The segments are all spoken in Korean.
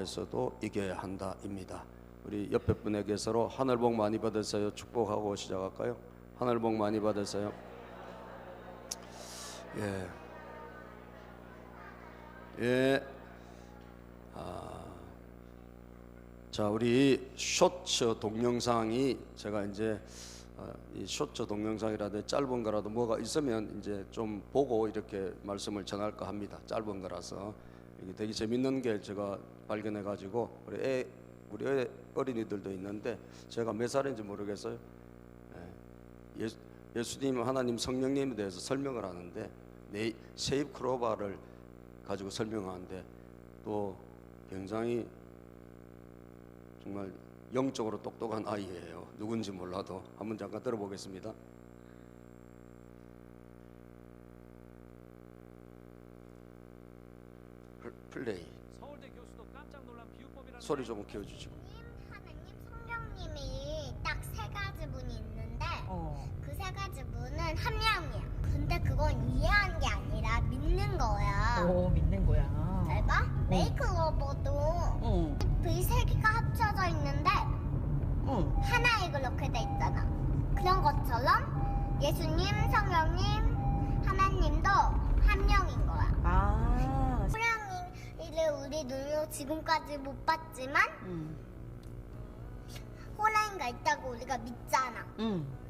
싸움에서도 이겨야 한다입니다. 우리 옆에 분에게서로 하늘 복 많이 받으세요 축복하고 시작할까요? 하늘 복 많이 받으세요. 예. 예. 자, 우리 쇼츠 동영상이 제가 이제 이 쇼츠 동영상이라도 짧은 거라도 뭐가 있으면 이제 좀 보고 이렇게 말씀을 전할까 합니다. 짧은 거라서 이게 되게 재밌는 게 제가 발견해 가지고 우리 어린이들도 있는데 제가 몇 살인지 모르겠어요. 예수님, 하나님, 성령님에 대해서 설명을 하는데 세입 크로바를 가지고 설명하는데 또 굉장히 정말 영적으로 똑똑한 아이예요. 누군지 몰라도 한번 잠깐 들어보겠습니다. 플레이. 서울대 교수도 깜짝 놀란 비유법이라는 소리 좀 키워주시고. 하나님, 성령님이 딱 세 가지 분이 있는데 그 세 가지 분은 한 명이야. 근데 그건 이해하는 게 아니라 믿는 거야. 오, 믿는 거야. 잘 봐. 메이크로버도 그 세 개가 합쳐져 있는데 하나에 그렇게 돼 있잖아. 그런 것처럼 예수님, 성령님, 하나님도 한 명인 거야. 아, 호랑이를 우리 눈으로 지금까지 못 봤지만 호랑이가 있다고 우리가 믿잖아.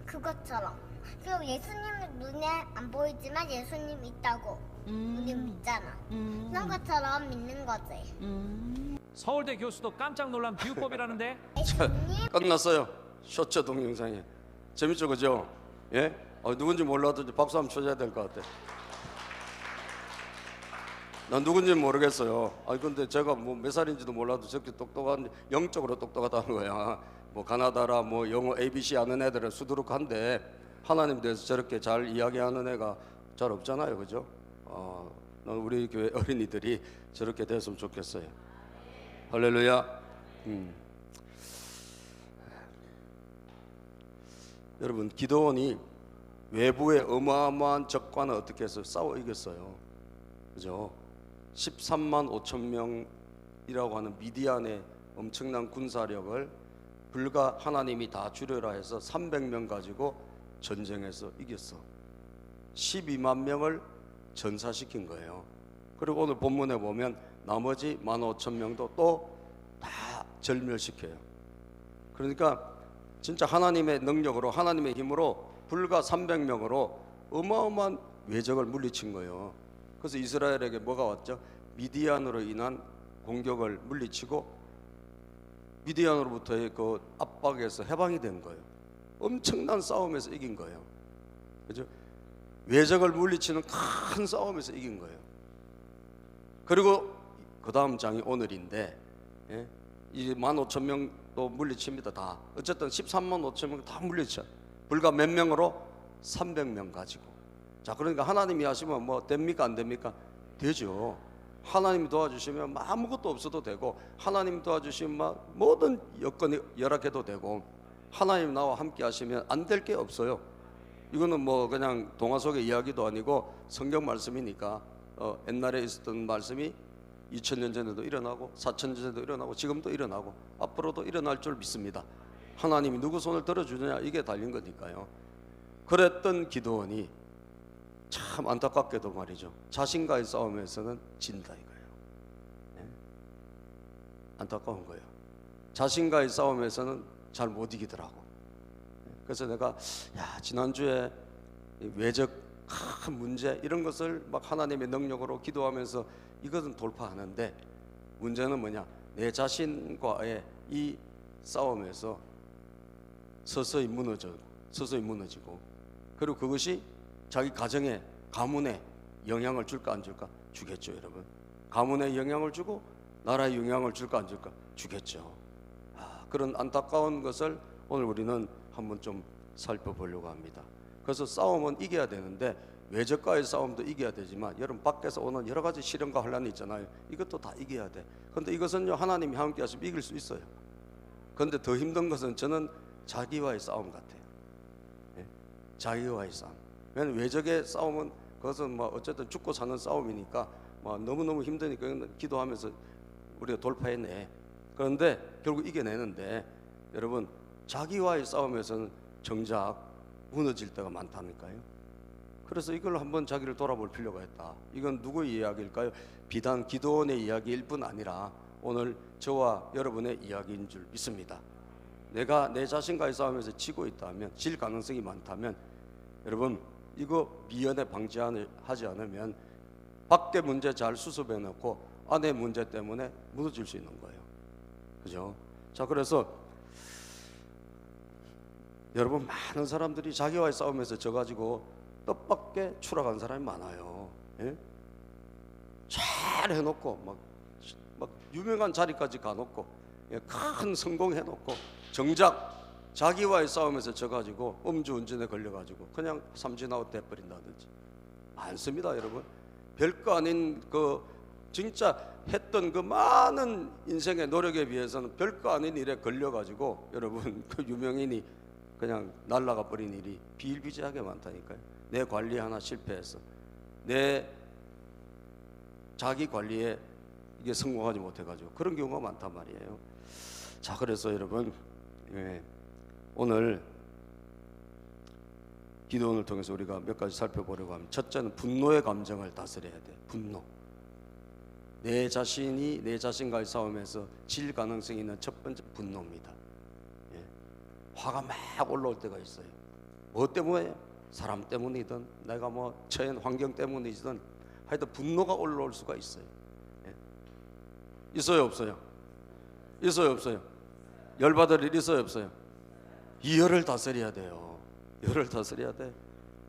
그것처럼. 그리고 예수님은 눈에 안 보이지만 예수님 있다고 우리 믿잖아. 그런 것처럼 믿는 거지. 서울대 교수도 깜짝 놀란 비유법이라는데 예수님, 끝났어요. 쇼츠 동영상이 재밌죠, 그죠? 예? 누군지 몰라도 박수 한번 쳐줘야 될 것 같아. 난 누군지 모르겠어요. 근데 제가 뭐 몇 살인지도 몰라도 저렇게 똑똑한, 영적으로 똑똑하다는 거야. 뭐 가나다라 뭐 영어 ABC 아는 애들은 수두룩한데 하나님에 대해서 저렇게 잘 이야기하는 애가 잘 없잖아요, 그죠? 난 우리 교회 어린이들이 저렇게 됐으면 좋겠어요. 할렐루야. 여러분, 기드온이 외부의 어마어마한 적과는 어떻게 해서 싸워 이겼어요, 그죠? 13만 5천 명이라고 하는 미디안의 엄청난 군사력을 불과 하나님이 다 줄여라 해서 300명 가지고 전쟁에서 이겼어. 12만 명을 전사시킨 거예요. 그리고 오늘 본문에 보면 나머지 15,000명도 또 다 절멸시켜요. 그러니까 진짜 하나님의 능력으로, 하나님의 힘으로 불과 300명으로 어마어마한 외적을 물리친 거예요. 그래서 이스라엘에게 뭐가 왔죠? 미디안으로 인한 공격을 물리치고 미디안으로부터의 그 압박에서 해방이 된 거예요. 엄청난 싸움에서 이긴 거예요. 그죠? 외적을 물리치는 큰 싸움에서 이긴 거예요. 그리고 그 다음 장이 오늘인데, 예? 이제 15,000명도 물리칩니다. 다. 어쨌든 13만 5천 명 다 물리쳐. 불과 몇 명으로? 300명 가지고. 자, 그러니까 하나님이 하시면 뭐 됩니까, 안 됩니까? 되죠. 하나님이 도와주시면 아무것도 없어도 되고, 하나님 도와주시면 모든 여건이 열악해도 되고, 하나님 나와 함께 하시면 안 될 게 없어요. 이거는 뭐 그냥 동화 속의 이야기도 아니고 성경 말씀이니까 옛날에 있었던 말씀이 2000년 전에도 일어나고 4000년 전에도 일어나고 지금도 일어나고 앞으로도 일어날 줄 믿습니다. 하나님이 누구 손을 들어주느냐, 이게 달린 거니까요. 그랬던 기드온이 참 안타깝게도 말이죠, 자신과의 싸움에서는 진다 이거예요. 네? 안타까운 거예요. 자신과의 싸움에서는 잘 못 이기더라고. 그래서 내가 지난주에 외적 큰 문제 이런 것을 막 하나님의 능력으로 기도하면서 이것은 돌파하는데, 문제는 뭐냐, 내 자신과의 이 싸움에서 서서히 무너지고, 그리고 그것이 자기 가정에, 가문에 영향을 줄까 안 줄까? 주겠죠, 여러분. 가문에 영향을 주고 나라에 영향을 줄까 안 줄까? 주겠죠. 그런 안타까운 것을 오늘 우리는 한번 좀 살펴보려고 합니다. 그래서 싸움은 이겨야 되는데, 외적과의 싸움도 이겨야 되지만 여러분 밖에서 오는 여러 가지 시련과 혼란이 있잖아요. 이것도 다 이겨야 돼. 그런데 이것은요, 하나님이 함께 하시면 이길 수 있어요. 그런데 더 힘든 것은 저는 자기와의 싸움 같아요. 예? 자기와의 싸움. 왜냐하면 외적의 싸움은 그것은 뭐 어쨌든 죽고 사는 싸움이니까 뭐 너무너무 힘드니까 기도하면서 우리가 돌파해내. 그런데 결국 이겨내는데 여러분 자기와의 싸움에서는 정작 무너질 때가 많다니까요. 그래서 이걸 한번 자기를 돌아볼 필요가 있다. 이건 누구의 이야기일까요? 비단 기도원의 이야기일 뿐 아니라 오늘 저와 여러분의 이야기인 줄 믿습니다. 내가 내 자신과의 싸움에서 지고 있다면, 질 가능성이 많다면 여러분 이거 미연에 방지하지 않으면 밖에 문제 잘 수습해 놓고 안에 문제 때문에 무너질 수 있는 거예요. 그죠? 자, 그래서 여러분 많은 사람들이 자기와의 싸움에서 져가지고 뜻밖의 추락한 사람이 많아요. 예? 잘 해놓고 막 유명한 자리까지 가놓고 예, 큰 성공해놓고 정작 자기와의 싸움에서 져가지고 음주운전에 걸려가지고 그냥 삼진아웃 돼버린다든지 많습니다. 여러분 별거 아닌 그 진짜 했던 그 많은 인생의 노력에 비해서는 별거 아닌 일에 걸려가지고 여러분 그 유명인이 그냥 날아가 버린 일이 비일비재하게 많다니까요. 내 관리 하나 실패해서 내 자기 관리에 이게 성공하지 못해가지고 그런 경우가 많단 말이에요. 자, 그래서 여러분 오늘 기도원을 통해서 우리가 몇 가지 살펴보려고 합니다. 첫째는 분노의 감정을 다스려야 돼. 분노. 내 자신이 내 자신과의 싸움에서 질 가능성이 있는 첫 번째 분노입니다. 예. 화가 막 올라올 때가 있어요. 뭐 때문에? 사람 때문이든 내가 뭐 처한 환경 때문이든 하여튼 분노가 올라올 수가 있어요. 예. 있어요 없어요? 있어요 없어요? 열받을 일 있어요 없어요? 이 열을 다스려야 돼요. 열을 다스려야 돼.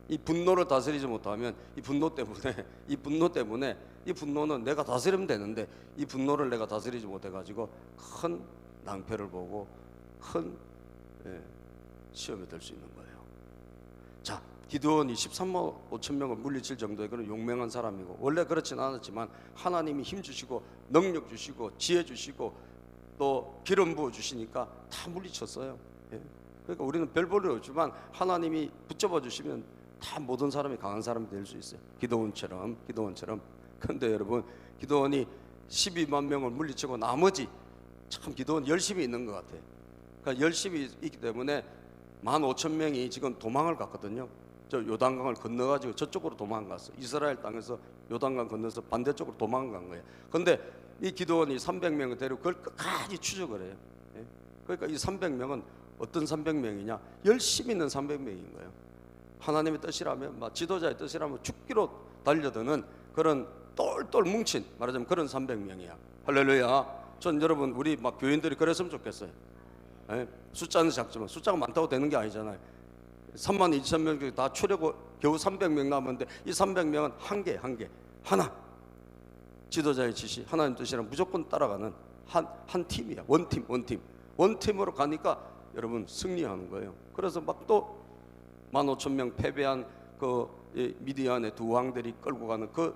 이 분노를 다스리지 못하면 이 분노는 내가 다스리면 되는데 이 분노를 내가 다스리지 못해가지고 큰 낭패를 보고 큰 시험에 들 수 있는 거예요. 자, 기드온이 13만 5천 명을 물리칠 정도의 그런 용맹한 사람이고 원래 그렇진 않았지만 하나님이 힘 주시고 능력 주시고 지혜 주시고 또 기름 부어 주시니까 다 물리쳤어요. 예. 그러니까 우리는 별 볼 일 없지만 하나님이 붙잡아 주시면 다 모든 사람이 강한 사람이 될 수 있어요. 기드온처럼. 그런데 여러분 기드온이 12만 명을 물리치고 나머지 참 기드온 열심히 있는 것 같아요. 그러니까 열심히 있기 때문에 15,000명이 지금 도망을 갔거든요. 저 요단강을 건너가지고 저쪽으로 도망갔어. 이스라엘 땅에서 요단강 건너서 반대쪽으로 도망간 거예요. 그런데 이 기드온이 300명을 데리고 그걸 끝까지 추적을 해요. 예? 그러니까 이 300명은 어떤 300명이냐? 열심히 있는 300명인 거예요. 하나님의 뜻이라면, 막 지도자의 뜻이라면 죽기로 달려드는 그런 똘똘 뭉친 말하자면 그런 300명이야. 할렐루야. 전 여러분 우리 막 교인들이 그랬으면 좋겠어요. 예? 숫자는 작지만 숫자가 많다고 되는 게 아니잖아요. 32,000명 중에 다 추려고 겨우 300명 남았는데 이 300명은 한 개 하나 지도자의 지시 하나님 뜻이랑 무조건 따라가는 한 팀이야. 원팀으로 가니까 여러분 승리하는 거예요. 그래서 막 또 15,000명 패배한 그 미디안의 두 왕들이 끌고 가는 그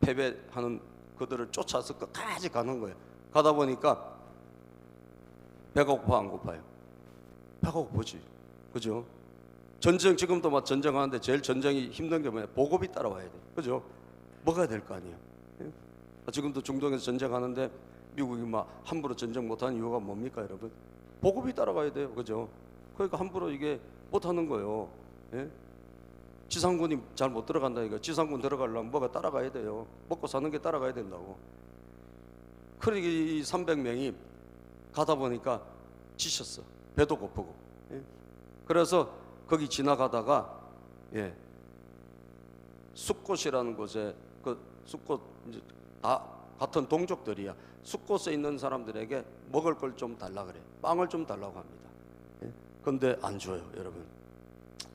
패배하는 그들을 쫓아서 끝까지 가는 거예요. 가다 보니까 배가 고파 안 고파요? 배가 고프지. 그죠? 전쟁 지금도 막 전쟁하는데 제일 전쟁이 힘든 게 뭐냐? 보급이 따라와야 돼. 그죠? 먹어야 될 거 아니에요. 예? 지금도 중동에서 전쟁하는데 미국이 막 함부로 전쟁 못하는 이유가 뭡니까 여러분? 보급이 따라가야 돼요. 그죠? 그러니까 함부로 이게 못하는 거예요. 예? 지상군이 잘 못 들어간다니까. 지상군 들어가려면 뭐가 따라가야 돼요. 먹고 사는 게 따라가야 된다고. 그러니까 이 300명이 가다 보니까 지쳤어. 배도 고프고. 예? 그래서 거기 지나가다가 숫곳이라는 곳에 그 숫곳 이제 다 같은 동족들이야. 숫곳에 있는 사람들에게 먹을 걸 좀 달라 그래. 빵을 좀 달라고 합니다. 그런데 안 줘요, 여러분.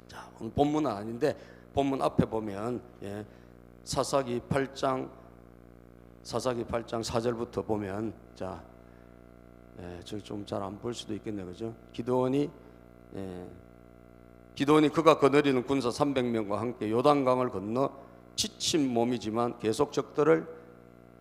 자, 오늘 본문은 아닌데 본문 앞에 보면 사사기 8장 4절부터 보면 자, 저기 좀 잘 안 볼 수도 있겠네요, 그죠? 기드온이 그가 거느리는 군사 300명과 함께 요단강을 건너 지친 몸이지만 계속 적들을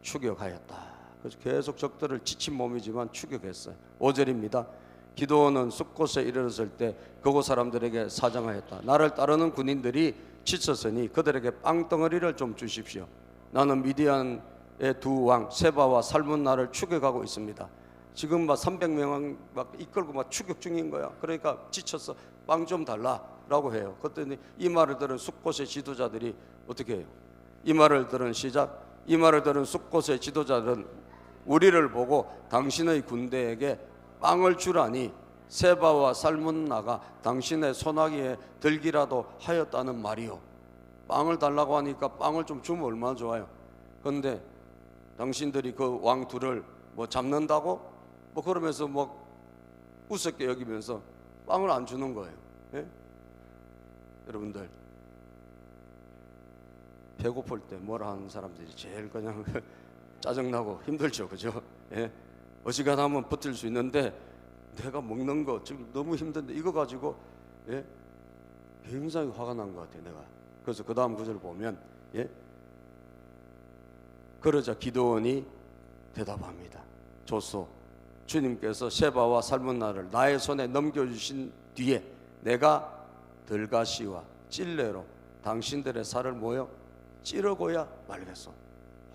추격하였다. 그래서 계속 적들을 지친 몸이지만 추격했어요. 5절입니다. 기드온은 숫곳에 이르렀을 때 그곳 사람들에게 사정하였다. 나를 따르는 군인들이 지쳤으니 그들에게 빵덩어리를 좀 주십시오. 나는 미디안 두 왕 세바와 살문나를 추격하고 있습니다. 지금 막 300명 막 이끌고 막 추격 중인 거야. 그러니까 지쳐서 빵 좀 달라라고 해요. 그랬더니 이 말을 들은 숫곳의 지도자들이 어떻게 해요? 이 말을 들은 숫곳의 지도자들은 우리를 보고 당신의 군대에게 빵을 주라니 세바와 살문나가 당신의 소나기에 들기라도 하였다는 말이요. 빵을 달라고 하니까 빵을 좀 주면 얼마나 좋아요. 그런데 당신들이 그 왕 둘을 뭐 잡는다고 뭐 그러면서 뭐 우습게 여기면서 빵을 안 주는 거예요. 예? 여러분들 배고플 때 뭐라 하는 사람들이 제일 그냥 짜증나고 힘들죠, 그죠? 예? 어지간하면 버틸 수 있는데 내가 먹는 거 지금 너무 힘든데 이거 가지고 예? 굉장히 화가 난 것 같아요, 내가. 그래서 그 다음 구절 보면 예? 그러자 기드온이 대답합니다. 좋소, 주님께서 세바와 살문나를 나의 손에 넘겨주신 뒤에 내가 들가시와 찔레로 당신들의 살을 모여 찌르고야 말겠소.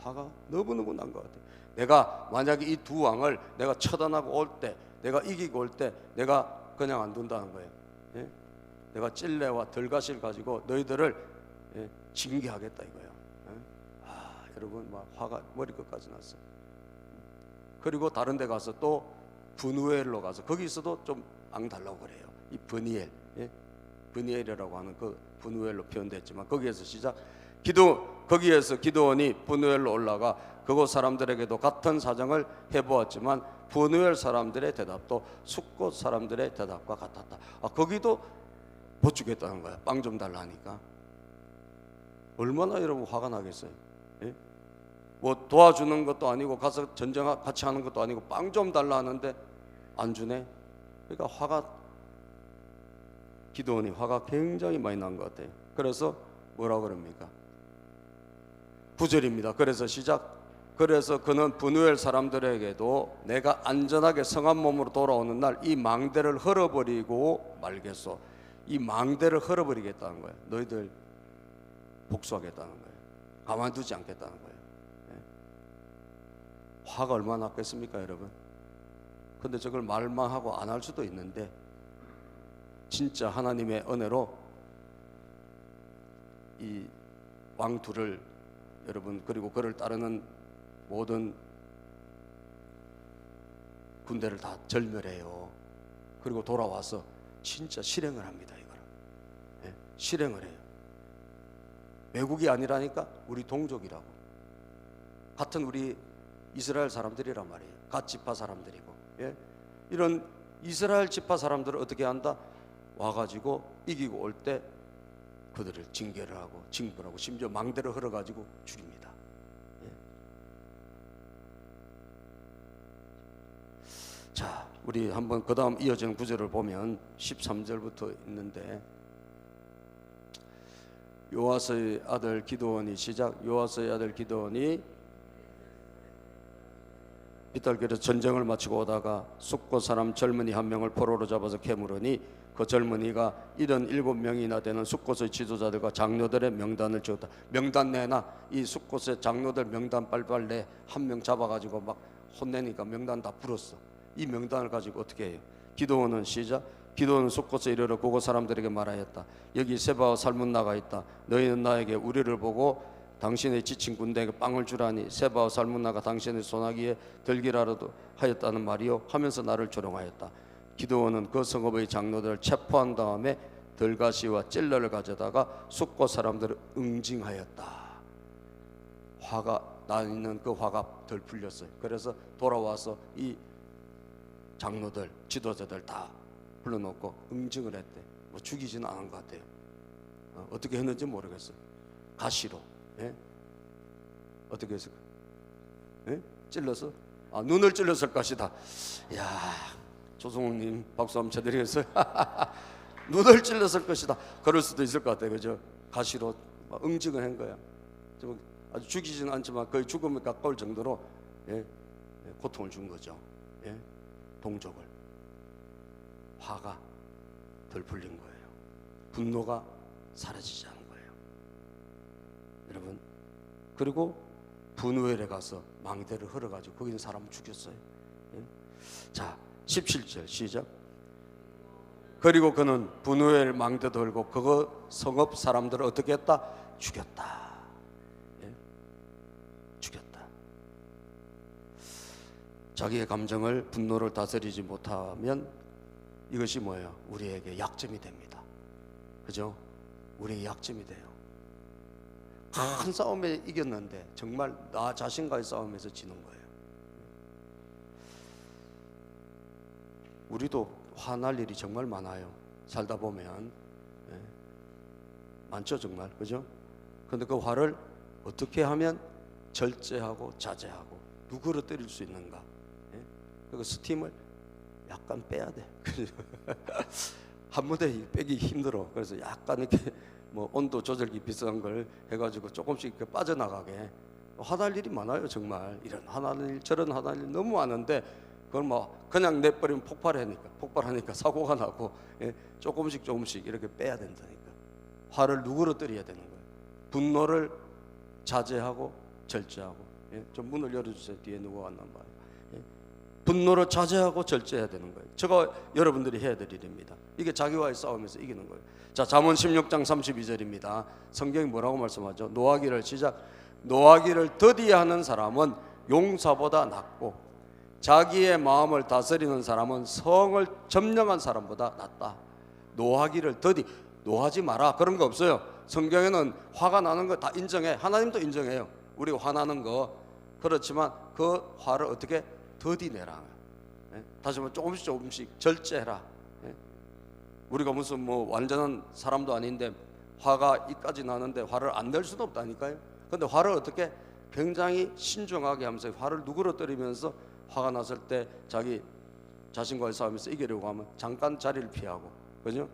화가 너무너무 난 것 같아요. 내가 만약에 이 두 왕을 내가 처단하고 올 때, 내가 이기고 올 때 내가 그냥 안 둔다는 거예요. 예? 내가 찔레와 들가시를 가지고 너희들을 예? 징계하겠다 이거예요. 예? 여러분 막 화가 머리끝까지 났어요. 그리고 다른 데 가서 또 브누엘로 가서 거기서도 좀 앙 달라고 그래요. 이 브니엘, 예? 브니엘이라고 하는 그 브누엘로 표현됐지만 거기에서 시작. 거기에서 기드온이 브누엘로 올라가 그곳 사람들에게도 같은 사정을 해보았지만 브누엘 사람들의 대답도 숫곳 사람들의 대답과 같았다. 거기도 못 주겠다는 거야. 빵 좀 달라 하니까. 얼마나 여러분 화가 나겠어요. 예? 뭐 도와주는 것도 아니고 가서 전쟁 같이 하는 것도 아니고 빵 좀 달라 하는데 안 주네. 그러니까 기드온이 화가 굉장히 많이 난 것 같아요. 그래서 뭐라고 그럽니까? 9절입니다. 그래서 시작. 그래서 그는 브누엘 사람들에게도 내가 안전하게 성한 몸으로 돌아오는 날 이 망대를 헐어버리고 말겠소. 이 망대를 헐어버리겠다는 거예요. 너희들 복수하겠다는 거예요. 가만두지 않겠다는 거예요. 화가 얼마나 났겠습니까, 여러분? 근데 저걸 말만 하고 안 할 수도 있는데 진짜 하나님의 은혜로 이 왕 둘을 여러분 그리고 그를 따르는 모든 군대를 다 절멸해요. 그리고 돌아와서 진짜 실행을 합니다. 이거를 예? 실행을 해요. 외국이 아니라니까 우리 동족이라고 같은 우리 이스라엘 사람들이란 말이에요. 갓 지파 사람들이고 예? 이런 이스라엘 지파 사람들을 어떻게 한다? 와가지고 이기고 올 때 그들을 징계를 하고 징벌하고 심지어 망대를 흘러가지고 죽입니다. 예? 자, 우리 한번 그 다음 이어지는 구절을 보면 13절부터 있는데 요아스의 아들 기드온이 시작. 요아스의 아들 기드온이 비탈길에서 전쟁을 마치고 오다가 숫곳 사람 젊은이 한 명을 포로로 잡아서 캐물으니 그 젊은이가 77명이나 되는 숫곳의 지도자들과 장로들의 명단을 지었다. 명단 내나 이 숫곳의 장로들 명단 빨빨 내 한 명 잡아가지고 막 혼내니까 명단 다 불었어. 이 명단을 가지고 어떻게 해요? 기드온은 시작. 기드온은 숫곳에 이르러 그곳 사람들에게 말하였다. 여기 세바와 살문나가 있다. 너희는 나에게 우리를 보고 당신의 지친 군대에게 빵을 주라니 세바와 살문나가 당신의 소나기에 들기라도 하였다는 말이요 하면서 나를 조롱하였다. 기드온은 그 성읍의 장로들을 체포한 다음에 들가시와 찔러를 가져다가 숫곳 사람들을 응징하였다. 화가 나 있는 그 화가 덜 풀렸어요. 그래서 돌아와서 이 장로들, 지도자들 다 불러놓고 응징을 했대. 뭐 죽이지는 않은 것 같아요. 어떻게 했는지 모르겠어요. 가시로. 예? 어떻게 했을까? 예? 찔러서? 눈을 찔렀을 것이다. 야, 조성욱님 박수 한번 쳐드리겠어요? 눈을 찔렀을 것이다. 그럴 수도 있을 것 같아요. 그죠? 가시로 응징을 한 거야. 아주 죽이지는 않지만 거의 죽음에 가까울 정도로 예? 고통을 준 거죠. 예? 동족을. 화가 덜 풀린 거예요. 분노가 사라지지 않은 거예요. 여러분, 그리고 분우엘에 가서 망대를 흘어가지고 거기 있는 사람을 죽였어요. 예? 자 17절 시작. 그리고 그는 분우엘 망대 돌고 그거 성읍 사람들을 어떻게 했다? 죽였다. 예? 죽였다. 자기의 감정을 분노를 다스리지 못하면 이것이 뭐예요? 우리에게 약점이 됩니다. 그죠? 우리의 약점이 돼요. 큰 싸움에 이겼는데 정말 나 자신과의 싸움에서 지는 거예요. 우리도 화날 일이 정말 많아요. 살다 보면 예. 많죠 정말. 그죠? 근데 그 화를 어떻게 하면 절제하고 자제하고 누구를 수 있는가? 예? 그 스팀을 약간 빼야 돼. 한 번에 빼기 힘들어. 그래서 약간 이렇게 뭐 온도 조절기 비슷한 걸 해가지고 조금씩 이렇게 빠져나가게. 화날 일이 많아요 정말. 이런 화날 일 저런 화날 일 너무 많은데 그걸 뭐 그냥 내버리면 폭발하니까 사고가 나고 예? 조금씩 이렇게 빼야 된다니까. 화를 누그러뜨려야 되는 거예요. 분노를 자제하고 절제하고. 예? 좀 문을 열어주세요. 뒤에 누가 왔나 봐요. 예? 분노를 자제하고 절제해야 되는 거예요. 저거 여러분들이 해야 될 일입니다. 이게 자기와의 싸움에서 이기는 거예요. 자, 잠언 16장 32절입니다. 성경이 뭐라고 말씀하죠? 노하기를 더디하는 사람은 용사보다 낫고 자기의 마음을 다스리는 사람은 성을 점령한 사람보다 낫다. 노하지 마라 그런 거 없어요. 성경에는 화가 나는 거 다 인정해. 하나님도 인정해요. 우리가 화나는 거. 그렇지만 그 화를 어떻게 더디내라. 다시 말해 조금씩 절제해라. 우리가 무슨 뭐 완전한 사람도 아닌데 화가 이까지 나는데 화를 안 낼 수도 없다니까요. 근데 화를 어떻게 굉장히 신중하게 하면서 화를 누그러뜨리면서 화가 났을 때 자기 자신과의 싸움에서 이기려고 하면 잠깐 자리를 피하고, 그죠?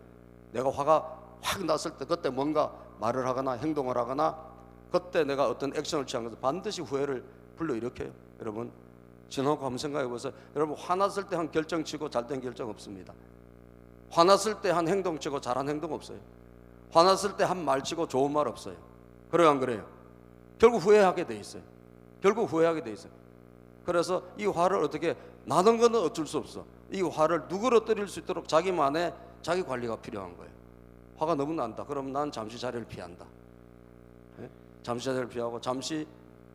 내가 화가 확 났을 때 그때 뭔가 말을 하거나 행동을 하거나 그때 내가 어떤 액션을 취한 것은 반드시 후회를 불러일으켜요. 여러분 지나고 한번 생각해 보세요. 여러분 화났을 때 한 결정 치고 잘된 결정 없습니다. 화났을 때 한 행동 치고 잘한 행동 없어요. 화났을 때 한 말 치고 좋은 말 없어요. 그래요 안 그래요? 결국 후회하게 돼 있어요. 그래서 이 화를 어떻게, 나는 거는 어쩔 수 없어. 이 화를 누그러뜨릴 수 있도록 자기만의 자기 관리가 필요한 거예요. 화가 너무 난다. 그럼 난 잠시 자리를 피한다. 잠시 자리를 피하고 잠시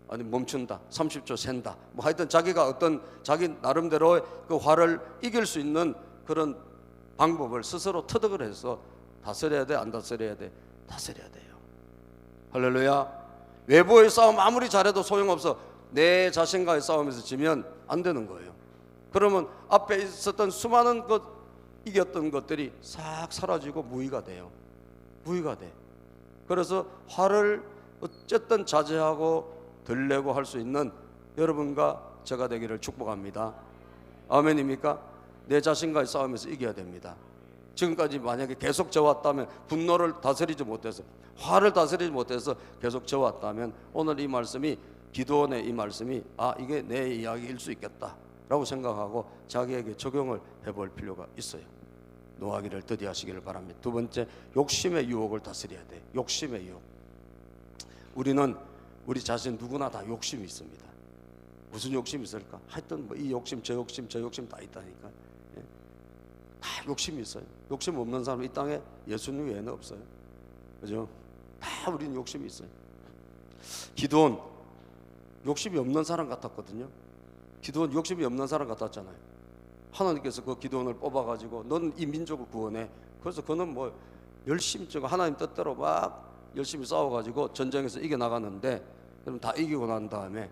멈춘다. 30초 샌다. 뭐 하여튼 자기가 어떤 자기 나름대로 그 화를 이길 수 있는 그런 방법을 스스로 터득을 해서 다스려야 돼, 안 다스려야 돼? 다스려야 돼요. 할렐루야. 외부의 싸움 아무리 잘해도 소용없어. 내 자신과의 싸움에서 지면 안 되는 거예요. 그러면 앞에 있었던 수많은 이겼던 것들이 싹 사라지고 무의가 돼요. 무의가 돼. 그래서 화를 어쨌든 자제하고 덜 내고 할 수 있는 여러분과 제가 되기를 축복합니다. 아멘입니까? 내 자신과의 싸움에서 이겨야 됩니다. 지금까지 만약에 계속 져왔다면, 분노를 다스리지 못해서, 화를 다스리지 못해서 계속 져왔다면, 오늘 이 말씀이, 기도원의 이 말씀이 이게 내 이야기일 수 있겠다 라고 생각하고 자기에게 적용을 해볼 필요가 있어요. 노하기를 더디하시기를 바랍니다. 두 번째, 욕심의 유혹을 다스려야 돼. 욕심의 유혹. 우리 자신 누구나 다 욕심이 있습니다. 무슨 욕심이 있을까? 하여튼 뭐 이 욕심 저 욕심 다 있다니까. 다 욕심이 있어요. 욕심 없는 사람 이 땅에 예수님 외에는 없어요. 그죠? 다 우리는 욕심이 있어요. 기도원 욕심이 없는 사람 같았거든요. 기도원 욕심이 없는 사람 같았잖아요. 하나님께서 그 기도원을 뽑아가지고 넌 이 민족을 구원해. 그래서 그는 뭐 열심히 하나님 뜻대로 막 열심히 싸워가지고 전쟁에서 이겨나가는데, 그럼 다 이기고 난 다음에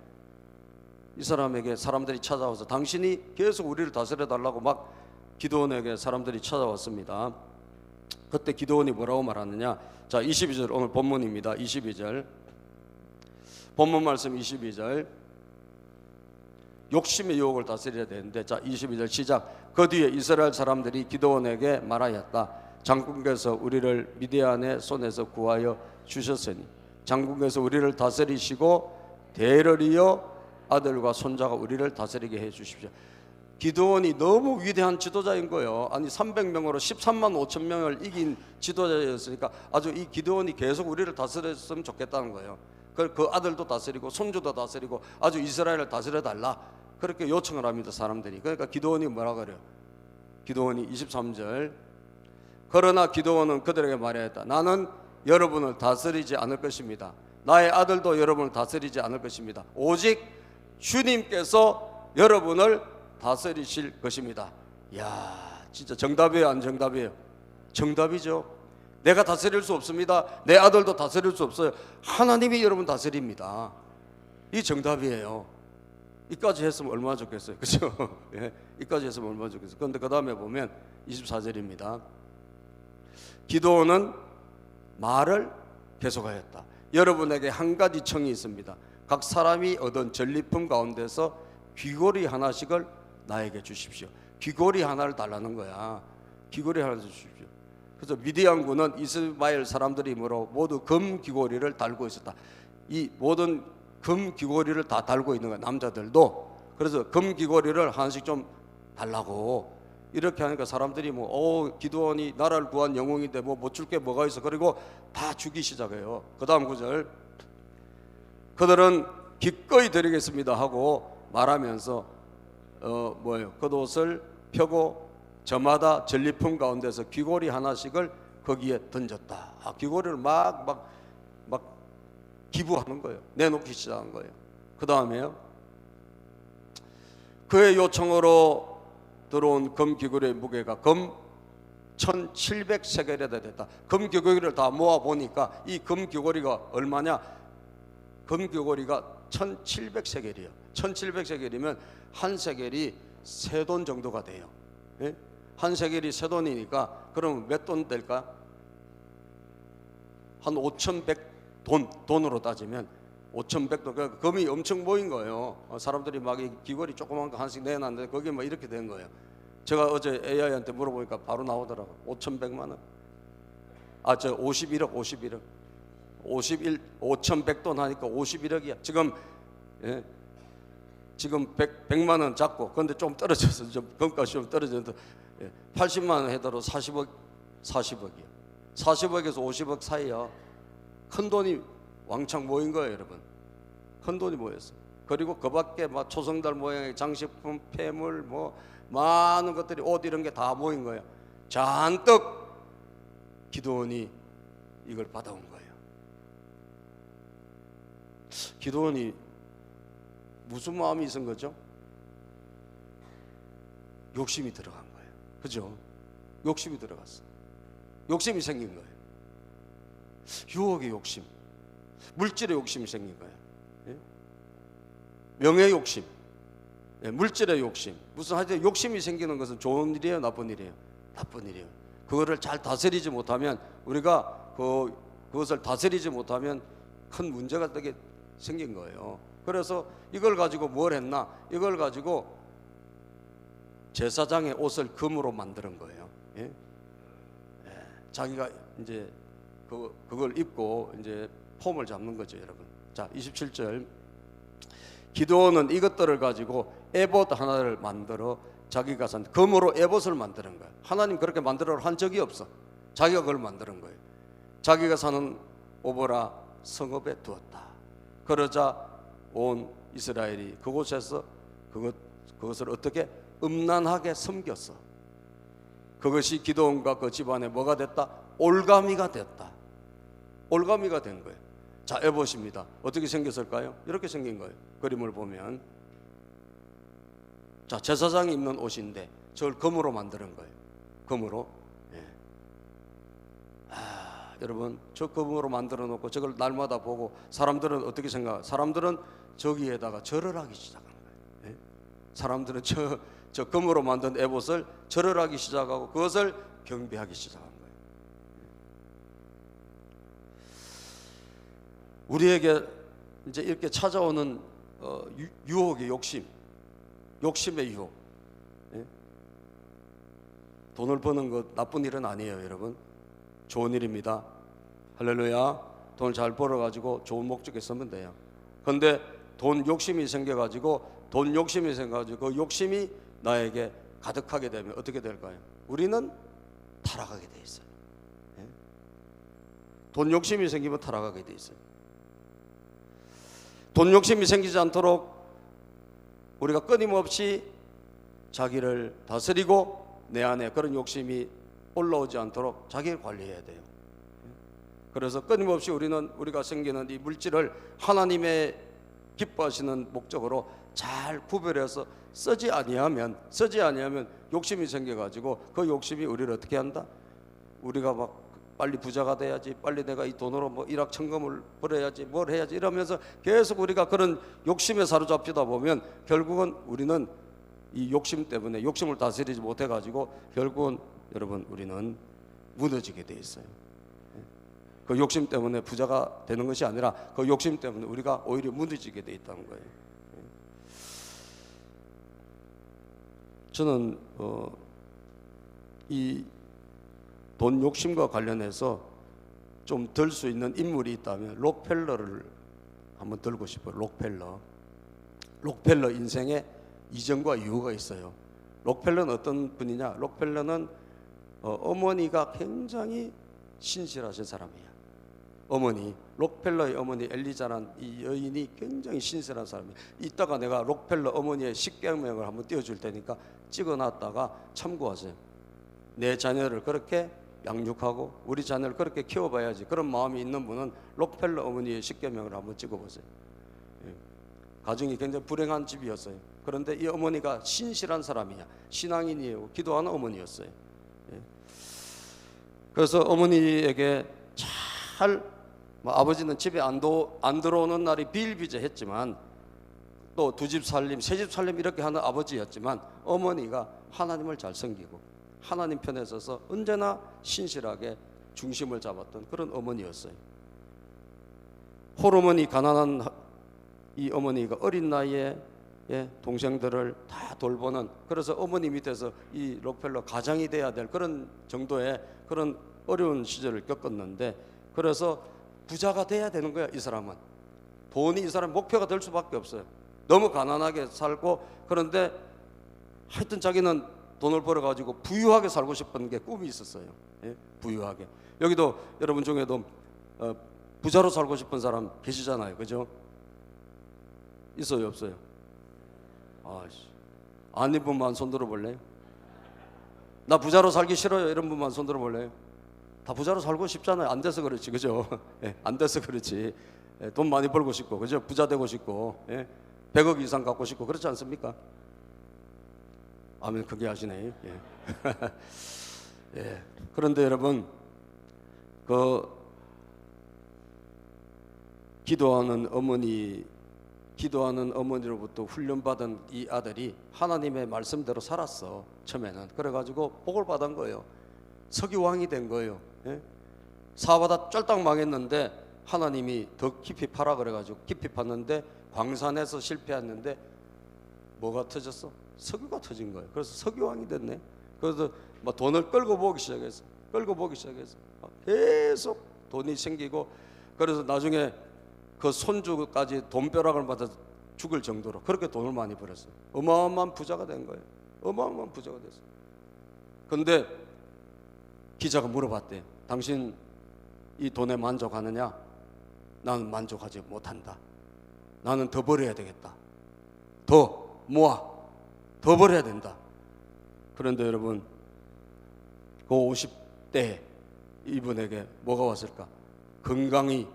이 사람에게 사람들이 찾아와서 당신이 계속 우리를 다스려달라고 막 기도원에게 사람들이 찾아왔습니다. 그때 기도원이 뭐라고 말하느냐. 자, 22절 오늘 본문입니다. 22절 본문 말씀 22절. 욕심의 유혹을 다스려야 되는데, 자 22절 시작. 그 뒤에 이스라엘 사람들이 기도원에게 말하였다. 장군께서 우리를 미디안의 손에서 구하여 주셨으니 장군께서 우리를 다스리시고 대를 이어 아들과 손자가 우리를 다스리게 해 주십시오. 기도원이 너무 위대한 지도자인 거예요. 아니 300명으로 13만 5천 명을 이긴 지도자였으니까 아주 이 기도원이 계속 우리를 다스렸으면 좋겠다는 거예요. 그 아들도 다스리고 손주도 다스리고 아주 이스라엘을 다스려 달라 그렇게 요청을 합니다. 사람들이. 그러니까 기드온이 뭐라 그래요? 기드온이 23절 그러나 기드온은 그들에게 말하였다. 나는 여러분을 다스리지 않을 것입니다. 나의 아들도 여러분을 다스리지 않을 것입니다. 오직 주님께서 여러분을 다스리실 것입니다. 이야, 진짜 정답이에요, 안 정답이에요? 정답이죠. 내가 다스릴 수 없습니다. 내 아들도 다스릴 수 없어요. 하나님이 여러분 다스립니다. 이 정답이에요. 이까지 했으면 얼마나 좋겠어요, 그렇죠? 예, 이까지 했으면 얼마나 좋겠어요. 그런데 그 다음에 보면 24절입니다. 기드온은 말을 계속하였다. 여러분에게 한 가지 청이 있습니다. 각 사람이 얻은 전리품 가운데서 귀고리 하나씩을 나에게 주십시오. 귀고리 하나를 달라는 거야. 귀고리 하나를 주십시오. 그래서 미디안군은 이스마엘 사람들이 모두 금 귀고리를 달고 있었다. 이 모든 금 귀고리를 다 달고 있는 거야, 남자들도. 그래서 금 귀고리를 하나씩 좀 달라고 이렇게 하니까 사람들이 기드온이 나라를 구한 영웅인데 못 줄 게 뭐가 있어. 그리고 다 주기 시작해요. 그 다음 구절 그들은 기꺼이 드리겠습니다 하고 말하면서 겉옷을 펴고 저마다 전리품 가운데서 귀고리 하나씩을 거기에 던졌다. 귀고리를 막 기부하는 거예요. 내놓기 시작한 거예요. 그 다음에요, 그의 요청으로 들어온 금 귀고리의 무게가 금 1700세겔이 됐다. 금 귀고리를 다 모아 보니까 이 금 귀고리가 얼마냐? 금 귀고리가 1700세겔이에요. 1700세겔이면 한 세겔이 세 돈 정도가 돼요. 예? 한 세겔이 세 돈이니까 그러면 몇 돈 될까? 한 5100 돈으로 따지면 5100돈. 그러니까 금이 엄청 모인 거예요. 사람들이 막 이 귀걸이 조그만 거 하나씩 내놨는데 거기에 막 이렇게 된 거예요. 제가 어제 AI한테 물어보니까 바로 나오더라고. 5100만 원. 51억 5100돈 하니까 51억이야. 지금 지금 100만 원 잡고, 그런데 좀 떨어져서 좀 금값이 좀 떨어졌는데 80만 원 해더라도 40억이야. 40억에서 50억 사이야. 큰 돈이 왕창 모인 거예요, 여러분. 큰 돈이 모였어. 그리고 그 밖에 막 초성달 모양의 장식품, 폐물, 많은 것들이, 옷 이런 게 다 모인 거예요. 잔뜩 기드온이 이걸 받아온 거예요. 기드온이 무슨 마음이 있은 거죠? 욕심이 들어간 거예요. 그죠? 욕심이 들어갔어. 욕심이 생긴 거예요. 유혹의 욕심, 물질의 욕심이 생긴 거예요. 예? 명예 욕심, 물질의 욕심. 무슨 하여튼 욕심이 생기는 것은 좋은 일이에요, 나쁜 일이에요? 나쁜 일이에요. 그거를 잘 다스리지 못하면, 우리가 그것을 다스리지 못하면 큰 문제가 되게 생긴 거예요. 그래서 이걸 가지고 뭘 했나? 이걸 가지고 제사장의 옷을 금으로 만드는 거예요. 예? 자기가 이제 그걸 입고 이제 폼을 잡는 거죠, 여러분. 자, 27절. 기드온은 이것들을 가지고 에봇 하나를 만들어 자기가 산 금으로 에봇을 만드는 거예요. 하나님 그렇게 만들어 한 적이 없어. 자기가 그걸 만드는 거예요. 자기가 사는 오보라 성읍에 두었다. 그러자 온 이스라엘이 그곳에서 그것을 어떻게 음란하게 섬겼어. 그것이 기드온과 그 집안에 뭐가 됐다? 올가미가 됐다. 올가미가 된 거예요. 자, 에봇입니다. 어떻게 생겼을까요? 이렇게 생긴 거예요. 그림을 보면, 자, 제사장이 입는 옷인데 저걸 금으로 만드는 거예요. 금으로. 예. 여러분, 저 금으로 만들어 놓고 저걸 날마다 보고 사람들은 어떻게 생각해요? 사람들은 저기에다가 절을 하기 시작한 거예요. 예? 사람들은 저 금으로 만든 에봇을 절을 하기 시작하고 그것을 경배하기 시작한 거예요. 우리에게 이제 이렇게 찾아오는 유혹의 욕심, 욕심의 유혹. 예? 돈을 버는 것 나쁜 일은 아니에요, 여러분. 좋은 일입니다. 할렐루야. 돈을 잘 벌어가지고 좋은 목적에 쓰면 돼요. 그런데 돈 욕심이 생겨가지고 그 욕심이 나에게 가득하게 되면 어떻게 될까요? 우리는 타락하게 돼 있어요. 예? 돈 욕심이 생기면 타락하게 돼 있어요. 돈 욕심이 생기지 않도록 우리가 끊임없이 자기를 다스리고 내 안에 그런 욕심이 올라오지 않도록 자기를 관리해야 돼요. 그래서 끊임없이 우리가 생기는 이 물질을 하나님의 기뻐하시는 목적으로 잘 구별해서 쓰지 아니하면 욕심이 생겨가지고 그 욕심이 우리를 어떻게 한다? 우리가 막 빨리 부자가 돼야지, 빨리 내가 이 돈으로 뭐 일확천금을 벌어야지, 뭘 해야지 이러면서 계속 우리가 그런 욕심에 사로잡히다 보면 결국은 우리는 이 욕심 때문에 욕심을 다스리지 못해가지고 결국은 여러분 우리는 무너지게 돼 있어요. 그 욕심 때문에 부자가 되는 것이 아니라 그 욕심 때문에 우리가 오히려 무너지게 돼 있다는 거예요. 저는 이 돈 욕심과 관련해서 좀 들 수 있는 인물이 있다면 록펠러를 한번 들고 싶어요. 록펠러 인생에 이전과 이후가 있어요. 록펠러는 어떤 분이냐? 록펠러는 어머니가 굉장히 신실하신 사람이에요. 록펠러의 어머니 엘리자란 이 여인이 굉장히 신실한 사람이에요. 이따가 내가 록펠러 어머니의 십계명을 한번 띄워줄 테니까 찍어놨다가 참고하세요. 내 자녀를 그렇게 양육하고 우리 자녀를 그렇게 키워봐야지 그런 마음이 있는 분은 록펠러 어머니의 십계명을 한번 찍어보세요. 가정이 굉장히 불행한 집이었어요. 그런데 이 어머니가 신실한 사람이야. 신앙인이에요. 기도하는 어머니였어요. 그래서 어머니에게 잘 아버지는 집에 안 들어오는 날이 비일비재했지만 또 두 집 살림, 세 집 살림 이렇게 하는 아버지였지만 어머니가 하나님을 잘 섬기고 하나님 편에 서서 언제나 신실하게 중심을 잡았던 그런 어머니였어요. 홀어머니 가난한 이 어머니가 어린 나이에 동생들을 다 돌보는, 그래서 어머니 밑에서 이 록펠러 가장이 돼야 될 그런 정도의 그런 어려운 시절을 겪었는데, 그래서 부자가 돼야 되는 거야. 이 사람은 돈이 이 사람 목표가 될 수밖에 없어요. 너무 가난하게 살고, 그런데 하여튼 자기는 돈을 벌어가지고 부유하게 살고 싶은 게 꿈이 있었어요. 부유하게. 여기도 여러분 중에도 부자로 살고 싶은 사람 계시잖아요. 그죠? 있어요, 없어요? 아닌 분만 손 들어볼래요? 나 부자로 살기 싫어요, 이런 분만 손 들어볼래요? 다 부자로 살고 싶잖아요. 안 돼서 그렇지, 그죠? 안 돼서 그렇지. 돈 많이 벌고 싶고, 그죠? 부자 되고 싶고, 100억 이상 갖고 싶고, 그렇지 않습니까? 아멘, 그게 하시네. 그런데 여러분, 기도하는 어머니로부터 훈련받은 이 아들이 하나님의 말씀대로 살았어. 처음에는 그래가지고 복을 받은 거예요. 서기왕이 된 거예요. 사바다 쫄딱 망했는데 하나님이 더 깊이 파라 그래가지고 깊이 팠는데 광산에서 실패했는데 뭐가 터졌어? 석유가 터진 거예요. 그래서 석유왕이 됐네. 그래서 막 돈을 끌고 보기 시작했어. 계속 돈이 생기고, 그래서 나중에 그 손주까지 돈벼락을 맞아 죽을 정도로 그렇게 돈을 많이 벌었어요. 어마어마한 부자가 된 거예요. 어마어마한 부자가 됐어요. 그런데 기자가 물어봤대요. 당신 이 돈에 만족하느냐? 나는 만족하지 못한다. 나는 더 벌어야 되겠다. 더 모아. 더 벌어야 된다. 그런데 여러분, 그 50대 이분에게 뭐가 왔을까? 건강이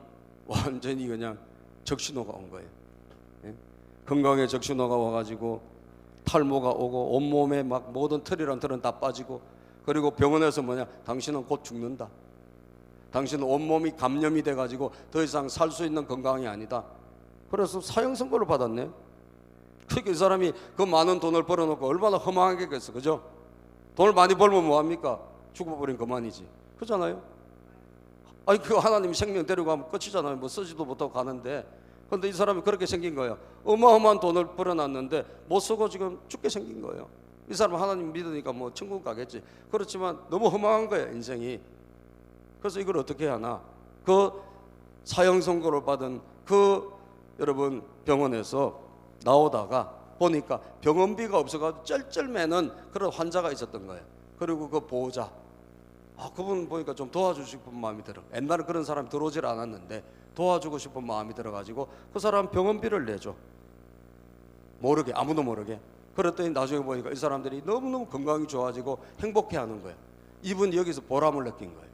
완전히 그냥 적신호가 온 거예요. 건강에 적신호가 와가지고 탈모가 오고 온몸에 막 모든 털이란 털은 다 빠지고, 그리고 병원에서 뭐냐? 당신은 곧 죽는다. 당신은 온몸이 감염이 돼가지고 더 이상 살 수 있는 건강이 아니다. 그래서 사형 선고를 받았네. 그러니까 이 사람이 그 많은 돈을 벌어놓고 얼마나 허망하겠어, 그죠? 돈을 많이 벌면 뭐합니까? 죽어버린 그만이지, 그렇잖아요? 아니, 그 하나님이 생명 데리고 가면 끝이잖아요. 뭐 쓰지도 못하고 가는데. 그런데 이 사람이 그렇게 생긴 거예요. 어마어마한 돈을 벌어놨는데 못 쓰고 지금 죽게 생긴 거예요. 이 사람은 하나님 믿으니까 뭐 천국 가겠지. 그렇지만 너무 허망한 거예요, 인생이. 그래서 이걸 어떻게 하나? 그 사형 선고를 받은 여러분 병원에서 나오다가 보니까 병원비가 없어가지고 쩔쩔매는 그런 환자가 있었던 거예요. 그리고 그 보호자, 그분 보니까 좀 도와주고 싶은 마음이 들어. 옛날에 그런 사람이 들어오질 않았는데 도와주고 싶은 마음이 들어가지고 그 사람 병원비를 내줘. 모르게, 아무도 모르게. 그랬더니 나중에 보니까 이 사람들이 너무너무 건강이 좋아지고 행복해하는 거야. 이분이 여기서 보람을 느낀 거예요.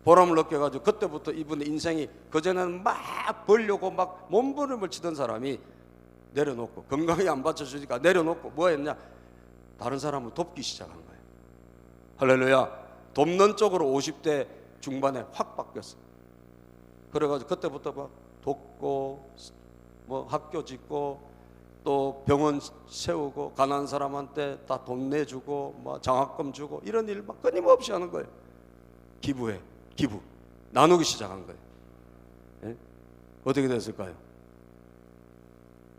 보람을 느껴가지고 그때부터 이분의 인생이, 그전에는 막 벌려고 막 몸부림을 치던 사람이 내려놓고, 건강이 안 받쳐주니까 내려놓고 뭐 했냐, 다른 사람을 돕기 시작한 거예요. 할렐루야. 돕는 쪽으로 50대 중반에 확 바뀌었어. 그래가지고 그때부터 막 돕고, 뭐 학교 짓고, 또 병원 세우고, 가난한 사람한테 다 돈 내주고, 뭐 장학금 주고, 이런 일 막 끊임없이 하는 거예요. 기부해, 기부, 나누기 시작한 거예요. 예? 어떻게 됐을까요?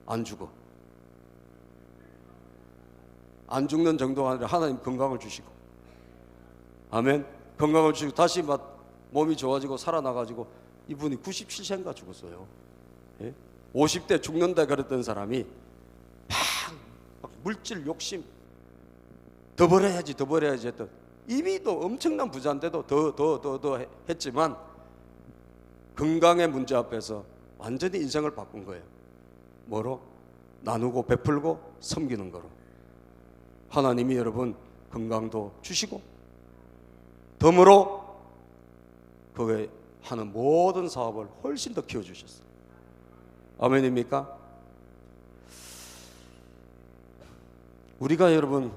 안 죽어. 안 죽는 정도가 아니라 하나님 건강을 주시고, 아멘. 건강을 주시고 다시 막 몸이 좋아지고 살아나가지고 이분이 97세인가 죽었어요. 예? 50대 죽는다 그랬던 사람이 막 물질 욕심, 더 벌어야지 더 벌어야지 했던, 이미 또 엄청난 부자인데도 더 했지만 건강의 문제 앞에서 완전히 인생을 바꾼 거예요. 뭐로? 나누고 베풀고 섬기는 거로. 하나님이 여러분 건강도 주시고 덤으로 그게 하는 모든 사업을 훨씬 더 키워주셨어요. 아멘입니까? 우리가 여러분,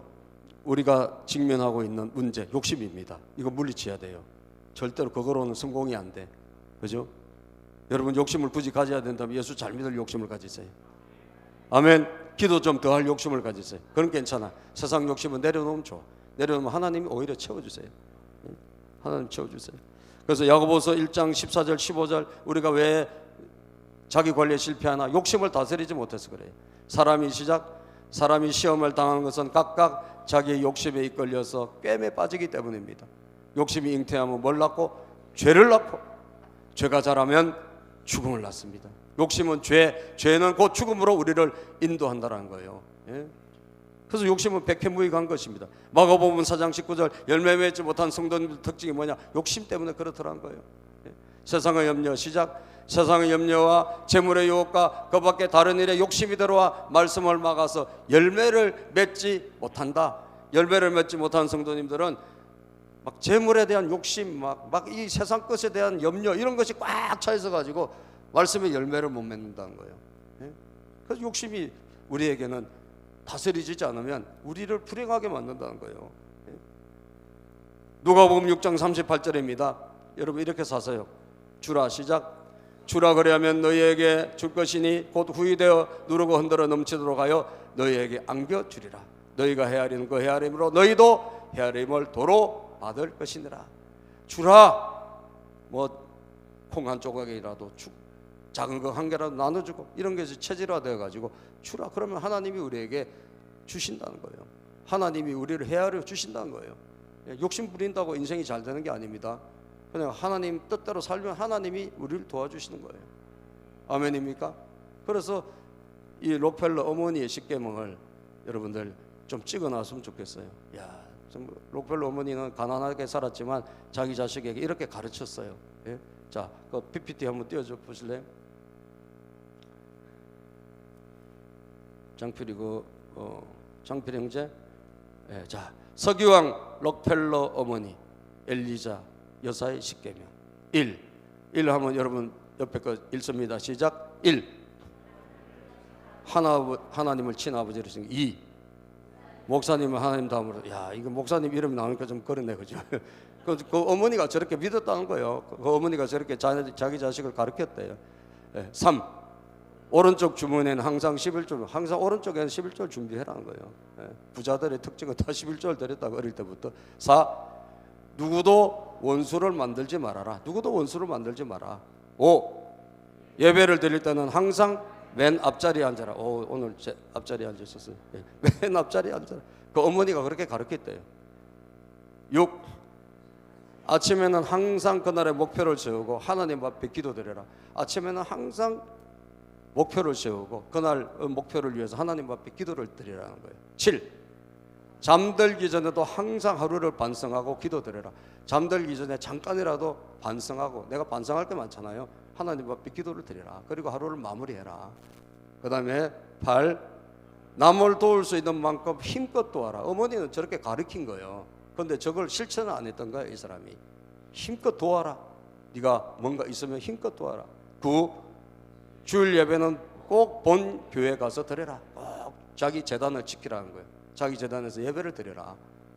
우리가 직면하고 있는 문제, 욕심입니다. 이거 물리쳐야 돼요. 절대로 그거로는 성공이 안 돼. 그죠? 여러분 욕심을 굳이 가져야 된다면 예수 잘 믿을 욕심을 가지세요. 아멘. 기도 좀 더 할 욕심을 가지세요. 그건 괜찮아. 세상 욕심은 내려놓으면 좋아. 내려놓으면 하나님이 오히려 채워주세요. 하나님 채워주세요. 그래서 야고보서 1장 14절 15절, 우리가 왜 자기 관리에 실패하나? 욕심을 다스리지 못해서 그래요. 사람이 시험을 당하는 것은 각각 자기의 욕심에 이끌려서 꿰매 빠지기 때문입니다. 욕심이 잉태하면 뭘 낳고? 죄를 낳고, 죄가 자라면 죽음을 낳습니다. 욕심은 죄는 곧 죽음으로 우리를 인도한다는 거예요. 예? 그래서 욕심은 백해무익한 것입니다. 마가복음 4장 19절, 열매 맺지 못한 성도님들 특징이 뭐냐? 욕심 때문에 그렇더라는 거예요. 예? 세상의 염려, 시작. 세상의 염려와 재물의 유혹과 그 밖에 다른 일에 욕심이 들어와 말씀을 막아서 열매를 맺지 못한다. 열매를 맺지 못한 성도님들은 막 재물에 대한 욕심, 막 이 세상 것에 대한 염려, 이런 것이 꽉 차 있어 가지고 말씀의 열매를 못 맺는다는 거예요. 예? 그래서 욕심이 우리에게는 다스리지 않으면 우리를 불행하게 만든다는 거예요. 예? 누가복음 6장 38절입니다. 여러분 이렇게 사세요. 주라, 시작. 주라 그리하면 너희에게 줄 것이니 곧 후이되어 누르고 흔들어 넘치도록 하여 너희에게 안겨주리라. 너희가 헤아리는 그 헤아림으로 너희도 헤아림을 도로 받을 것이니라. 주라. 뭐 콩 한 조각이라도 작은 거 한 개라도 나눠주고, 이런 것이 체질화되어 가지고 주라. 그러면 하나님이 우리에게 주신다는 거예요. 하나님이 우리를 헤아려 주신다는 거예요. 욕심 부린다고 인생이 잘 되는 게 아닙니다. 그냥 하나님 뜻대로 살면 하나님이 우리를 도와주시는 거예요. 아멘입니까? 그래서 이 록펠러 어머니의 십계명을 여러분들 좀 찍어놨으면 좋겠어요. 야, 좀 록펠러 어머니는 가난하게 살았지만 자기 자식에게 이렇게 가르쳤어요. 예? 자, 그 PPT 한번 띄워줘 보실래요? 장필이 장필 형제. 예, 자, 서기왕 록펠러 어머니 엘리자 여사의 십계명. 1 하면 여러분 옆에 거 읽습니다. 시작. 1. 하나님을 친아버지로 하신. 2. 목사님은 하나님 다음으로. 야, 이거 목사님 이름이 나오니까 좀 그렇네, 그죠? 그 어머니가 저렇게 믿었다는 거예요. 그 어머니가 저렇게 자기 자식을 가르쳤대요. 3. 오른쪽 주머니에는 항상 11조, 항상 오른쪽에는 11조를 준비해라는 거예요. 부자들의 특징은 다 11조를 드렸다고, 어릴 때부터. 4. 누구도 원수를 만들지 말아라. 누구도 원수를 만들지 마라. 5. 예배를 드릴 때는 항상 맨 앞자리에 앉아라. 오늘 제 앞자리에 앉아 있었어요. 맨 앞자리에 앉아라. 그 어머니가 그렇게 가르쳤대요. 6. 아침에는 항상 그날의 목표를 세우고 하나님 앞에 기도드려라. 아침에는 항상 목표를 세우고 그날 목표를 위해서 하나님 앞에 기도를 드리라는 거예요. 7. 잠들기 전에도 항상 하루를 반성하고 기도드려라. 잠들기 전에 잠깐이라도 반성하고, 내가 반성할 게 많잖아요. 하나님 앞에 기도를 드려라. 그리고 하루를 마무리해라. 그 다음에 8, 남을 도울 수 있는 만큼 힘껏 도와라. 어머니는 저렇게 가르친 거예요. 그런데 저걸 실천을 안 했던 거야. 이 사람이. 힘껏 도와라. 네가 뭔가 있으면 힘껏 도와라. 9, 주일 예배는 꼭 본 교회 가서 드려라. 꼭 자기 재단을 지키라는 거예요. 자기 재단에서 예배를 드려라.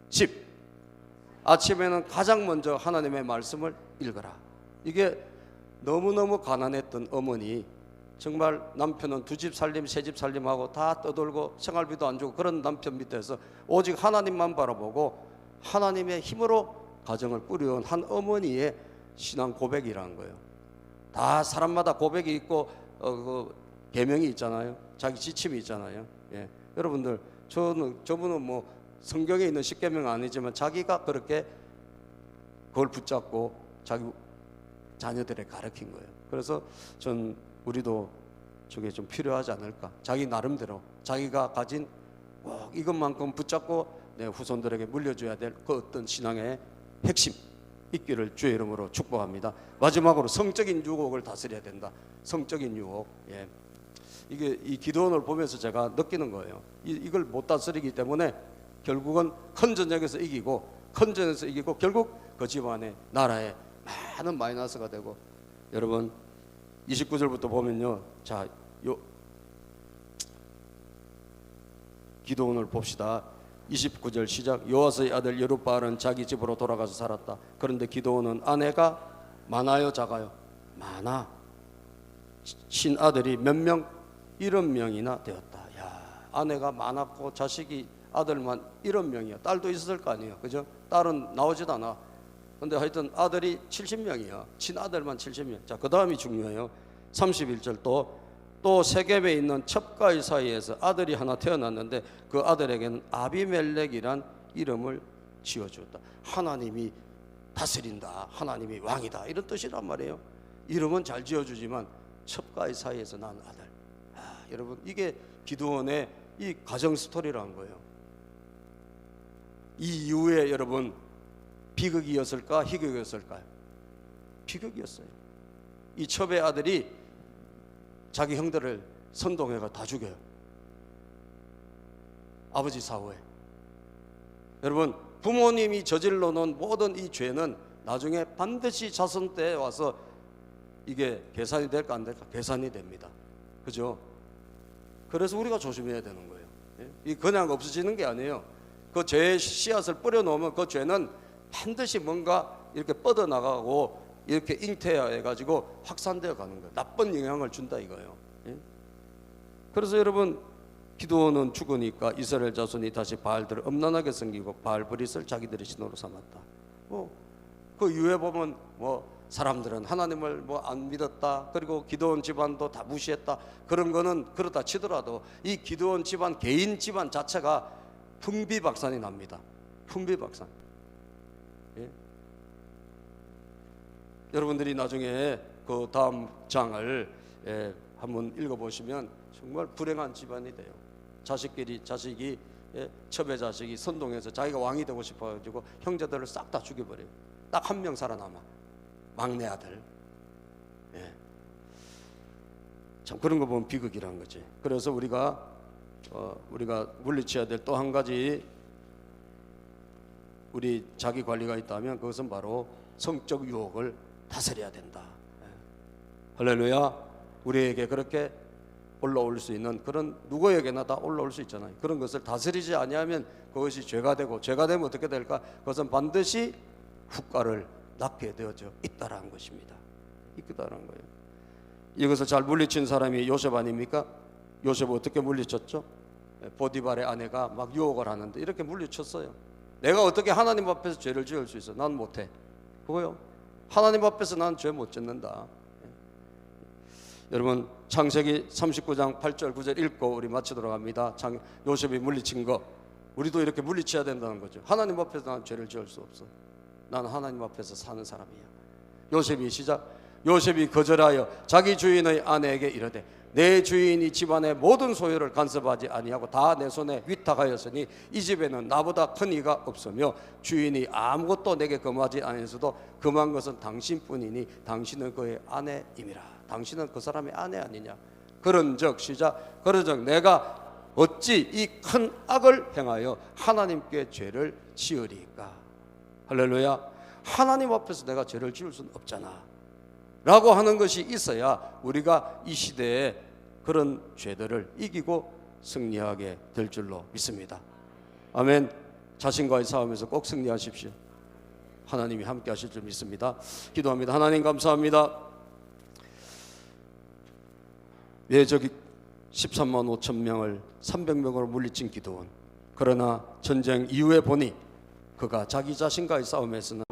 10, 아침에는 가장 먼저 하나님의 말씀을 읽어라. 이게 너무너무 가난했던 어머니, 정말 남편은 2집 살림 3집 살림하고 다 떠돌고 생활비도 안 주고 그런 남편 밑에서 오직 하나님만 바라보고 하나님의 힘으로 가정을 꾸려온 한 어머니의 신앙 고백이라는 거예요. 다 사람마다 고백이 있고 그 계명이 있잖아요. 자기 지침이 있잖아요. 예. 여러분들 저분은 뭐 성경에 있는 10계명은 아니지만 자기가 그렇게 그걸 붙잡고 자기 자녀들에 가르친 거예요. 그래서 전 우리도 저게 좀 필요하지 않을까. 자기 나름대로 자기가 가진 꼭 이것만큼 붙잡고 내 후손들에게 물려줘야 될 그 어떤 신앙의 핵심 있기를 주의 이름으로 축복합니다. 마지막으로 성적인 유혹을 다스려야 된다. 성적인 유혹. 예. 이게 이 기도원을 보면서 제가 느끼는 거예요. 이걸 못 다스리기 때문에 결국은 큰 전쟁에서 이기고 큰 전에서 이기고 결국 그 집안의 나라에 많은 마이너스가 되고. 여러분 29절부터 보면요. 자, 기도원을 봅시다. 29절 시작. 요아스의 아들 여룻바알은 자기 집으로 돌아가서 살았다. 그런데 기도원은 아내가 많아요, 작아요? 많아. 친아들이 몇 명? 70명이나 되었다. 야, 아내가 많았고 자식이 아들만 70명이야. 딸도 있었을 거 아니에요, 그죠? 딸은 나오지도 않아. 근데 하여튼 아들이 70명이야. 친아들만 70명. 자, 그 다음이 중요해요. 31절 또 세겜에 있는 첩가의 사이에서 아들이 하나 태어났는데 그 아들에게는 아비멜렉이란 이름을 지어주었다. 하나님이 다스린다. 하나님이 왕이다. 이런 뜻이란 말이에요. 이름은 잘 지어주지만 첩가의 사이에서 난 아들. 여러분 이게 기드온의 이 가정 스토리라는 거예요. 이 이후에 여러분 비극이었을까 희극이었을까요? 비극이었어요. 이 첩의 아들이 자기 형들을 선동해가 다 죽여요. 아버지 사후에. 여러분 부모님이 저질러 놓은 모든 이 죄는 나중에 반드시 자손 때에 와서 이게 계산이 될까 안 될까? 계산이 됩니다. 그죠? 그래서 우리가 조심해야 되는 거예요. 이 그냥 없어지는 게 아니에요. 그 죄의 씨앗을 뿌려놓으면 그 죄는 반드시 뭔가 이렇게 뻗어나가고 이렇게 잉태해가지고 확산되어 가는 거예요. 나쁜 영향을 준다 이거예요. 그래서 여러분 기드온은 죽으니까 이스라엘 자손이 다시 바알들을 엄난하게 섬기고 바알브릿을 자기들의 신으로 삼았다. 그 이후에 보면 사람들은 하나님을 안 믿었다. 그리고 기드온 집안도 다 무시했다. 그런 거는 그렇다 치더라도 이 기드온 집안 개인 집안 자체가 풍비박산이 납니다. 풍비박산. 예? 여러분들이 나중에 그 다음 장을 한번 읽어보시면 정말 불행한 집안이 돼요. 자식이 첩의 자식이 선동해서 자기가 왕이 되고 싶어가지고 형제들을 싹 다 죽여버려요. 딱 한 명 살아남아. 막내 아들. 참 그런 거 보면 비극이란 거지. 그래서 우리가 물리쳐야 될 또 한 가지 우리 자기 관리가 있다면 그것은 바로 성적 유혹을 다스려야 된다. 할렐루야. 우리에게 그렇게 올라올 수 있는 그런 누구에게나 다 올라올 수 있잖아요. 그런 것을 다스리지 아니하면 그것이 죄가 되고 죄가 되면 어떻게 될까? 그것은 반드시 후과를 낳게 되어져 있다라는 것입니다. 있다라는 거예요. 이것을 잘 물리친 사람이 요셉 아닙니까? 요셉 어떻게 물리쳤죠? 보디발의 아내가 막 유혹을 하는데 이렇게 물리쳤어요. 내가 어떻게 하나님 앞에서 죄를 지을 수 있어? 난 못해. 그거요. 하나님 앞에서 난 죄 못 짓는다. 여러분 창세기 39장 8절 9절 읽고 우리 마치도록 합니다. 요셉이 물리친 거 우리도 이렇게 물리쳐야 된다는 거죠. 하나님 앞에서 난 죄를 지을 수 없어. 나는 하나님 앞에서 사는 사람이야. 요셉이 시작. 요셉이 거절하여 자기 주인의 아내에게 이르되 내 주인이 집안의 모든 소유를 간섭하지 아니하고 다 내 손에 위탁하였으니 이 집에는 나보다 큰 이가 없으며 주인이 아무것도 내게 금하지 아니하여도 금한 것은 당신뿐이니 당신은 그의 아내임이라. 당신은 그 사람의 아내 아니냐. 그런즉 시작. 그런즉 내가 어찌 이 큰 악을 행하여 하나님께 죄를 지으리까. 할렐루야. 하나님 앞에서 내가 죄를 지을 수는 없잖아 라고 하는 것이 있어야 우리가 이 시대에 그런 죄들을 이기고 승리하게 될 줄로 믿습니다. 아멘. 자신과의 싸움에서 꼭 승리하십시오. 하나님이 함께 하실 줄 믿습니다. 기도합니다. 하나님 감사합니다. 저기 13만 5천 명을 300명으로 물리친 기드온. 그러나 전쟁 이후에 보니 그가 자기 자신과의 싸움에서는